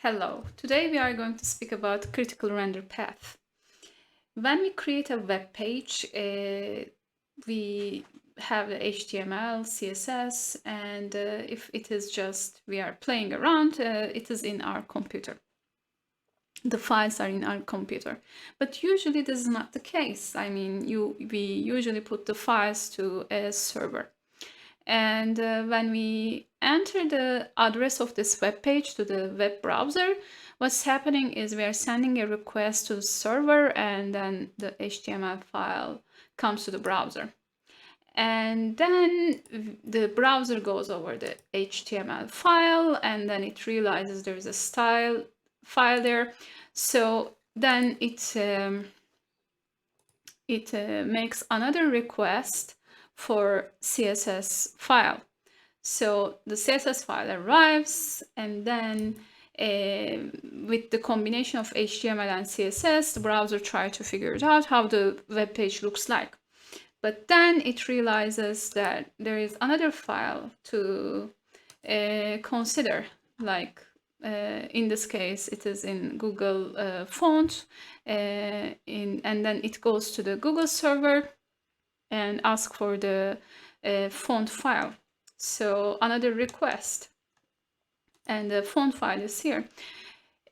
Hello, today we are going to speak about critical render path. When we create a web page, we have the HTML, CSS, and if it is just we are playing around, it is in our computer. The files are in our computer. But usually this is not the case. I mean, we usually put the files to a server. And when we enter the address of this web page to the web browser, what's happening is we are sending a request to the server, and then the HTML file comes to the browser. And then the browser goes over the HTML file, and then it realizes there's a style file there. So then it makes another request for CSS file. So the CSS file arrives, and then with the combination of HTML and CSS, the browser tries to figure it out how the web page looks like. But then it realizes that there is another file to consider, like in this case, it is in Google font, and then it goes to the Google server and ask for the font file. So another request, and the font file is here.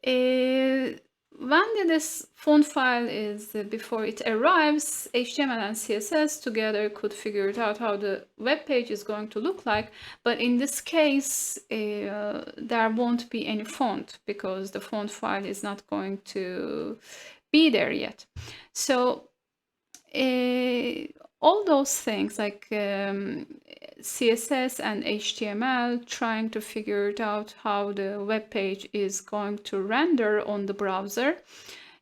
When this font file is before it arrives, HTML and CSS together could figure it out how the web page is going to look like. But in this case, there won't be any font because the font file is not going to be there yet. So all those things like CSS and HTML trying to figure it out how the web page is going to render on the browser,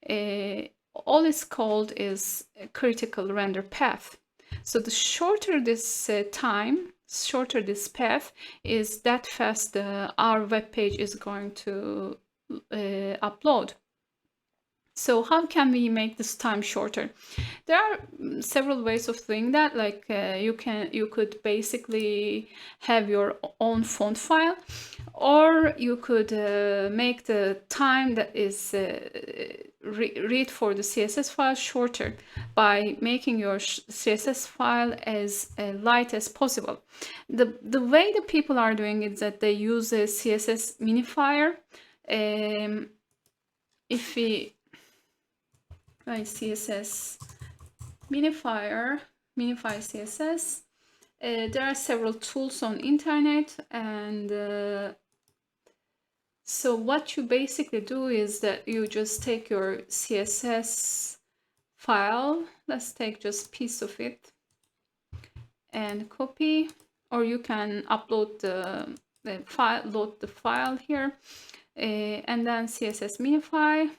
all it's called is a critical render path. So the shorter this shorter this path is, that fast our web page is going to upload. So how can we make this time shorter? There are several ways of doing that. Like you could basically have your own font file, or you could make the time that is read for the CSS file shorter by making your CSS file as light as possible. The way the people are doing it is that they use a CSS minifier. If we CSS minify CSS. There are several tools on internet, and so what you basically do is that you just take your CSS file, let's take just piece of it and copy, or you can upload the file, load the file here, and then CSS minify.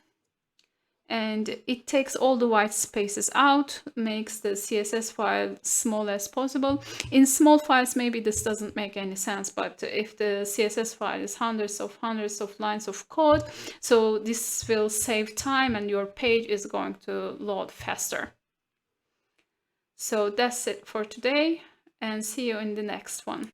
And it takes all the white spaces out, makes the CSS file small as possible. In small files, maybe this doesn't make any sense, but if the CSS file is hundreds of lines of code, so this will save time and your page is going to load faster. So that's it for today, and see you in the next one.